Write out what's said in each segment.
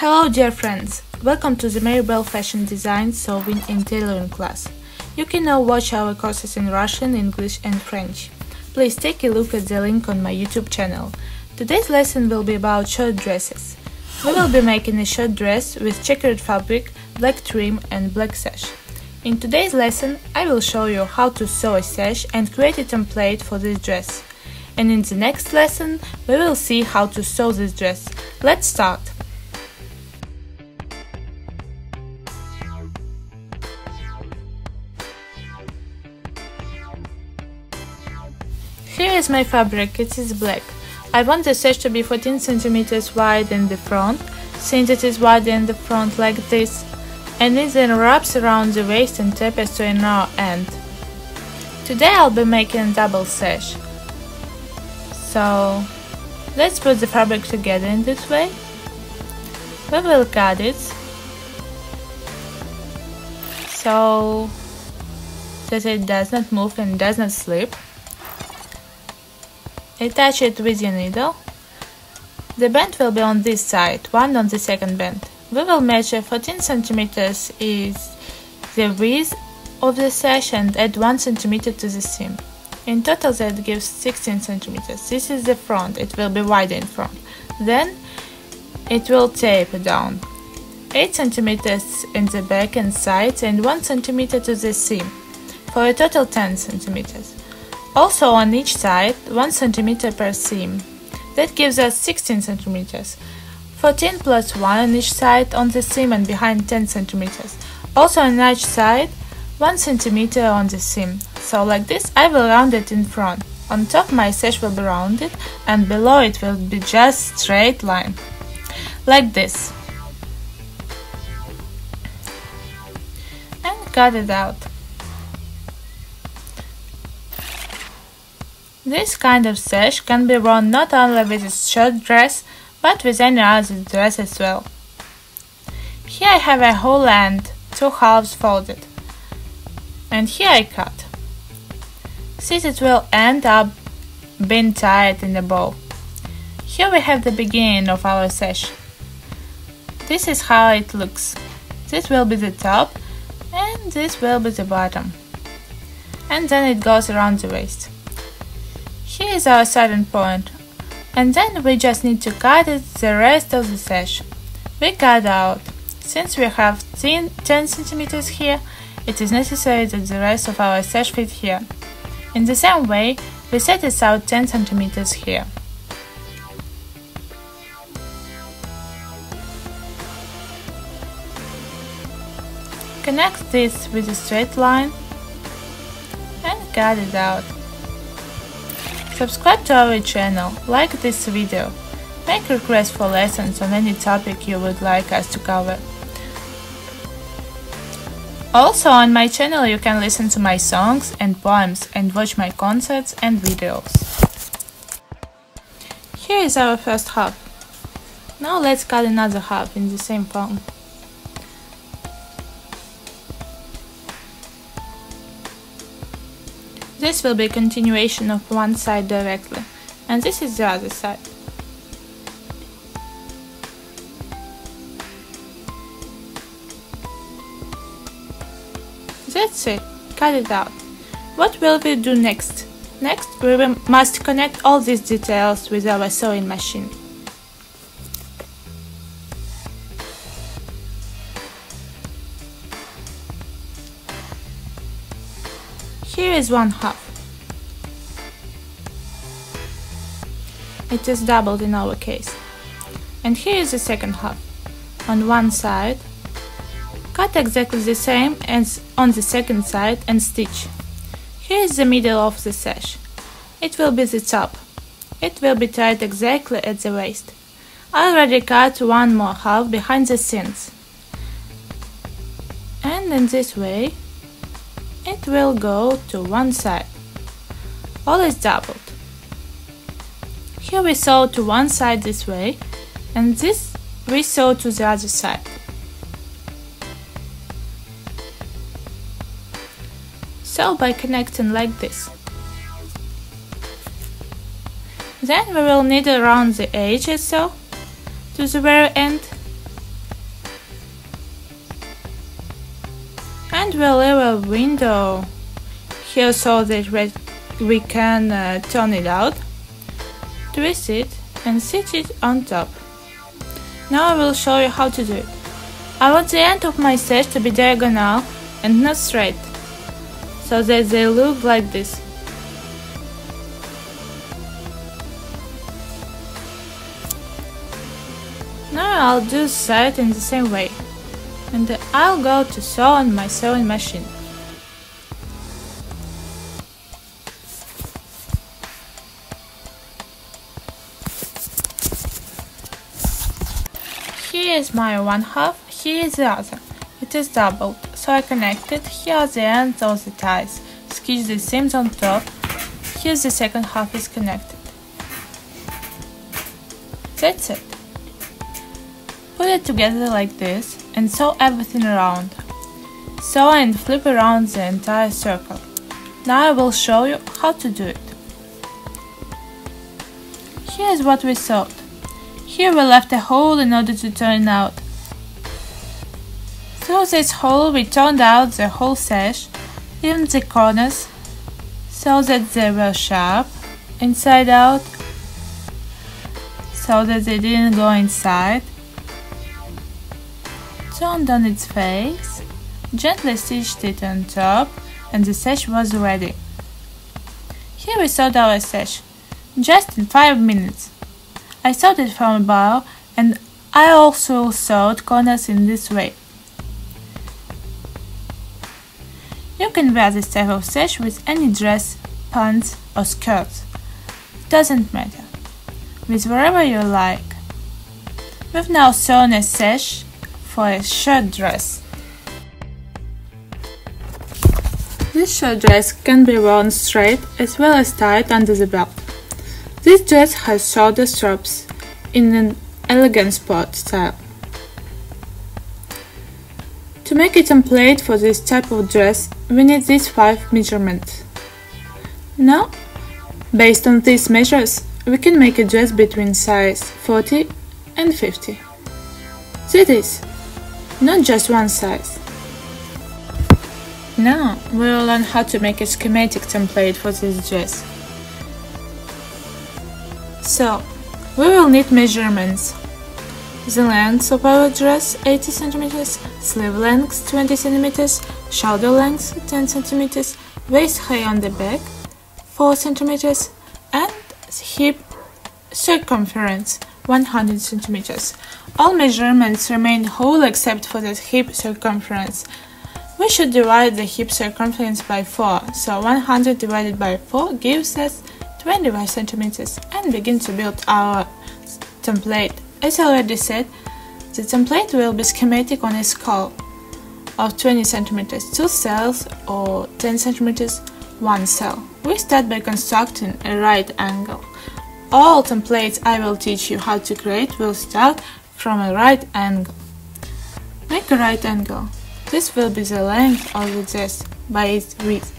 Hello dear friends, welcome to the Maribel Fashion Design Sewing and Tailoring class. You can now watch our courses in Russian, English and French. Please take a look at the link on my YouTube channel. Today's lesson will be about short dresses. We will be making a short dress with checkered fabric, black trim and black sash. In today's lesson, I will show you how to sew a sash and create a template for this dress. And in the next lesson, we will see how to sew this dress. Let's start! Here is my fabric, it is black. I want the sash to be 14 cm wide in the front, since it is wide in the front like this, and it then wraps around the waist and tapers to a narrow end. Today I'll be making a double sash. So let's put the fabric together in this way. We will cut it so that it does not move and does not slip. Attach it with your needle. The band will be on this side, one on the second band. We will measure 14 cm is the width of the sash and add 1 cm to the seam. In total that gives 16 cm. This is the front, it will be wider in front. Then it will taper down. 8 cm in the back and sides and 1 cm to the seam, for a total 10 cm. Also on each side, 1 cm per seam. That gives us 16 cm. 14 plus 1 on each side on the seam and behind 10 cm. Also on each side, 1 cm on the seam. So like this I will round it in front. On top my sash will be rounded and below it will be just straight line. Like this. And cut it out. This kind of sash can be worn not only with a short dress, but with any other dress as well. Here I have a whole end, 2 halves folded. And here I cut. Since it will end up being tied in a bow. Here we have the beginning of our sash. This is how it looks. This will be the top and this will be the bottom. And then it goes around the waist. Here is our starting point, and then we just need to cut it the rest of the sash. We cut out. Since we have 10 cm here, it is necessary that the rest of our sash fit here. In the same way, we set it out 10 cm here. Connect this with a straight line and cut it out. Subscribe to our channel, like this video, make requests for lessons on any topic you would like us to cover. Also on my channel you can listen to my songs and poems and watch my concerts and videos. Here is our first half. Now let's cut another half in the same form. This will be a continuation of one side directly, and this is the other side. That's it, cut it out. What will we do next? Next, we must connect all these details with our sewing machine. Here is one half. It is doubled in our case. And here is the second half. On one side, cut exactly the same as on the second side and stitch. Here is the middle of the sash. It will be the top. It will be tied exactly at the waist. I already cut one more half behind the seams. And in this way, it will go to one side. All is doubled. Here we sew to one side this way, and this we sew to the other side. Sew by connecting like this. Then we will knit around the edge as so to the very end And we'll leave a window here so that we can turn it out, twist it and sit it on top. Now I will show you how to do it. I want the end of my sash to be diagonal and not straight, so that they look like this. Now I'll do the side in the same way, and I'll go to sew on my sewing machine. Here is my one half, here is the other. It is doubled, so I connect it. Here are the ends of the ties. Stitch the seams on top. Here the second half is connected. That's it. Put it together like this and sew everything around. Sew and flip around the entire circle. Now I will show you how to do it. Here is what we sewed. Here we left a hole in order to turn out. Through this hole we turned out the whole sash, even the corners, so that they were sharp, inside out, so that they didn't go inside. Turned on its face, gently stitched it on top, and the sash was ready. Here we sewed our sash, just in 5 minutes. I sewed it from above, and I also sewed corners in this way. You can wear this type of sash with any dress, pants or skirts. Doesn't matter. With whatever you like. We've now sewn a sash for a shirt dress. This shirt dress can be worn straight as well as tied under the belt. This dress has shoulder straps in an elegant sport style. To make a template for this type of dress, we need these 5 measurements. Now, based on these measures, we can make a dress between size 40 and 50. That is, not just one size. Now, we will learn how to make a schematic template for this dress. So, we will need measurements. The length of our dress 80 cm, sleeve length 20 cm, shoulder length 10 cm, waist height on the back 4 cm, and hip circumference 100 cm. All measurements remain whole except for the hip circumference. We should divide the hip circumference by 4, so 100 divided by 4 gives us 25 cm, and begin to build our template. As I already said, the template will be schematic on a scale of 20 cm, 2 cells, or 10 cm, 1 cell. We start by constructing a right angle. All templates I will teach you how to create will start from a right angle. Make a right angle. This will be the length of the dress by its width.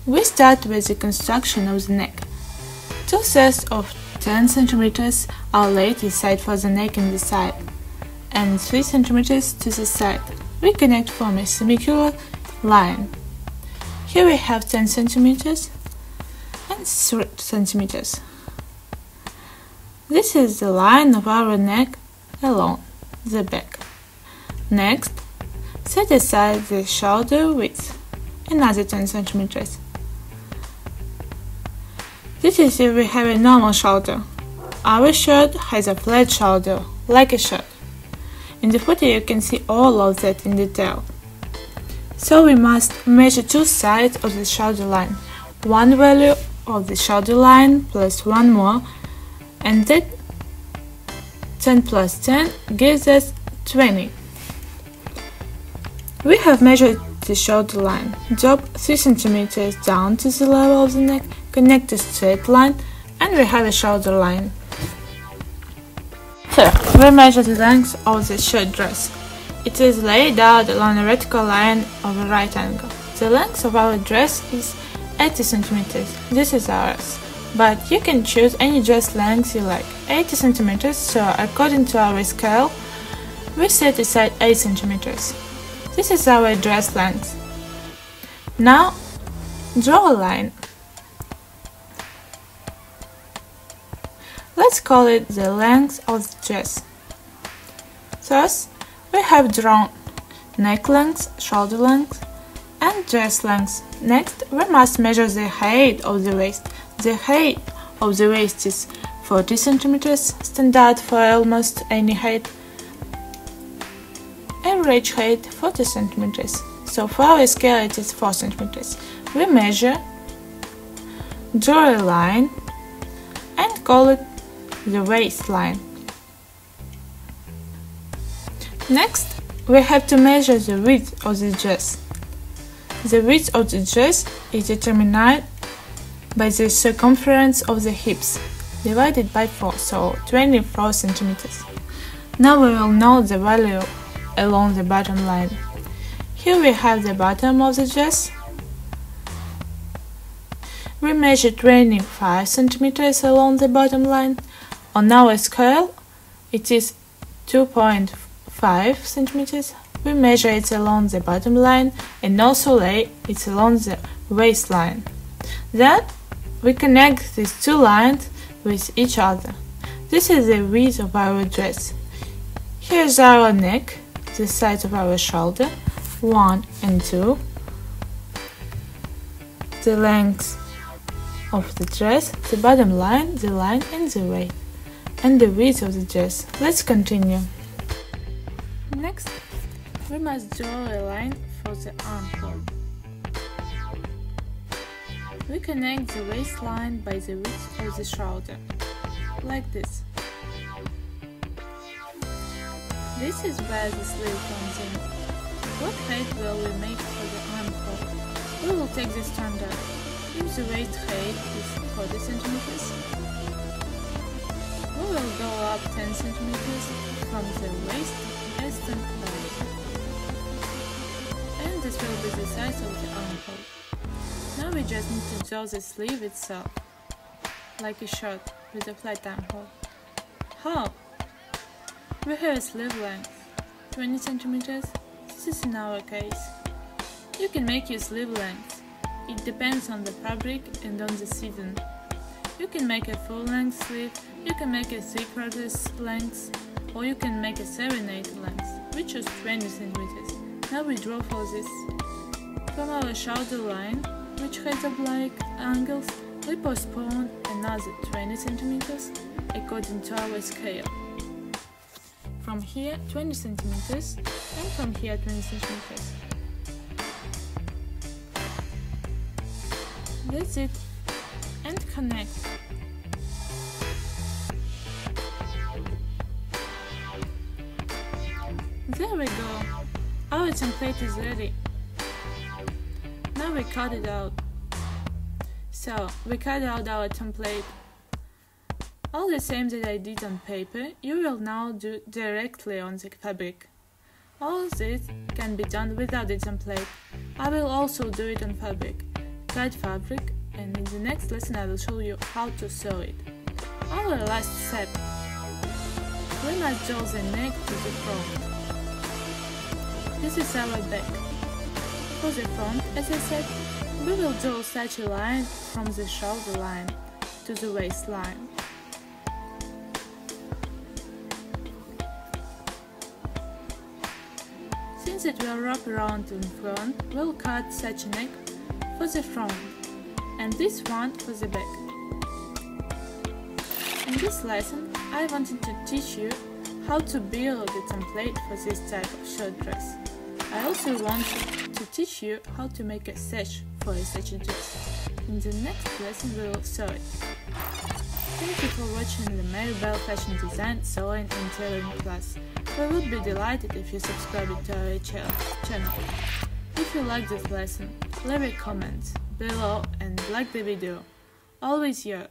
We start with the construction of the neck. 2 sets of 10 cm are laid aside for the neck in the side, and 3 cm to the side. We connect from a semicircular line. Here we have 10 cm and 3 cm. This is the line of our neck along the back. Next, set aside the shoulder width, another 10 cm. This is if we have a normal shoulder. Our shirt has a flat shoulder, like a shirt. In the photo you can see all of that in detail. So we must measure 2 sides of the shoulder line, one value of the shoulder line plus one more, and that 10 plus 10 gives us 20. We have measured the shoulder line, drop 3 cm down to the level of the neck, connect a straight line, and we have a shoulder line. Here, we measure the length of the shirt dress. It is laid out along a vertical line of a right angle. The length of our dress is 80 cm. This is ours, but you can choose any dress length you like. 80 cm, so according to our scale, we set aside 8 cm. This is our dress length. Now, draw a line. Let's call it the length of the dress. Thus, we have drawn neck length, shoulder length, and dress length. Next, we must measure the height of the waist. The height of the waist is 40 cm, standard for almost any height. Average height 40 cm. So for our scale it is 4 cm. We measure, draw a line, and call it the waistline. Next, we have to measure the width of the dress. The width of the dress is determined by the circumference of the hips, divided by 4, so 24 cm. Now we will know the value along the bottom line. Here we have the bottom of the dress. We measure 25 cm along the bottom line. On our scale, it is 2.5 cm. We measure it along the bottom line and also lay it along the waistline. Then we connect these two lines with each other. This is the width of our dress. Here's our neck, the sides of our shoulder, 1 and 2, the length of the dress, the bottom line, the line and the waist, and the width of the dress. Let's continue. Next, we must draw a line for the armhole. We connect the waistline by the width of the shoulder, like this. This is where the sleeve comes in. What height will we make for the armhole? We will take the standard. If the waist height is 40 cm, we will go up 10 cm from the waist and body. And this will be the size of the armhole. Now we just need to draw the sleeve itself, like a shirt with a flat armhole. How? We have a sleeve length, 20 cm. This is in our case. You can make your sleeve length. It depends on the fabric and on the season. You can make a full-length sleeve, you can make a 3/4 length, or you can make a 7/8 length. We choose 20 cm. Now we draw for this. From our shoulder line, which has oblique angles, we postpone another 20 cm according to our scale. From here 20 cm and from here 20 cm. That's it. And connect. There we go. Our template is ready. Now we cut it out. So, we cut out our template. All the same that I did on paper, you will now do directly on the fabric. All this can be done without the template. I will also do it on fabric. Cut fabric, and in the next lesson I will show you how to sew it. Our last step. We must draw the neck to the front. This is our back. For the front, as I said, we will draw such a line from the shoulder line to the waistline. Since it will wrap around in front, we'll cut such a neck for the front and this one for the back. In this lesson, I wanted to teach you how to build a template for this type of shirt dress. I also wanted to teach you how to make a sash for such a dress. In the next lesson we will sew it. Thank you for watching the Maribel Fashion Design Sewing and Tailoring class. We would be delighted if you subscribe to our channel. If you like this lesson, leave a comment below and like the video. Always your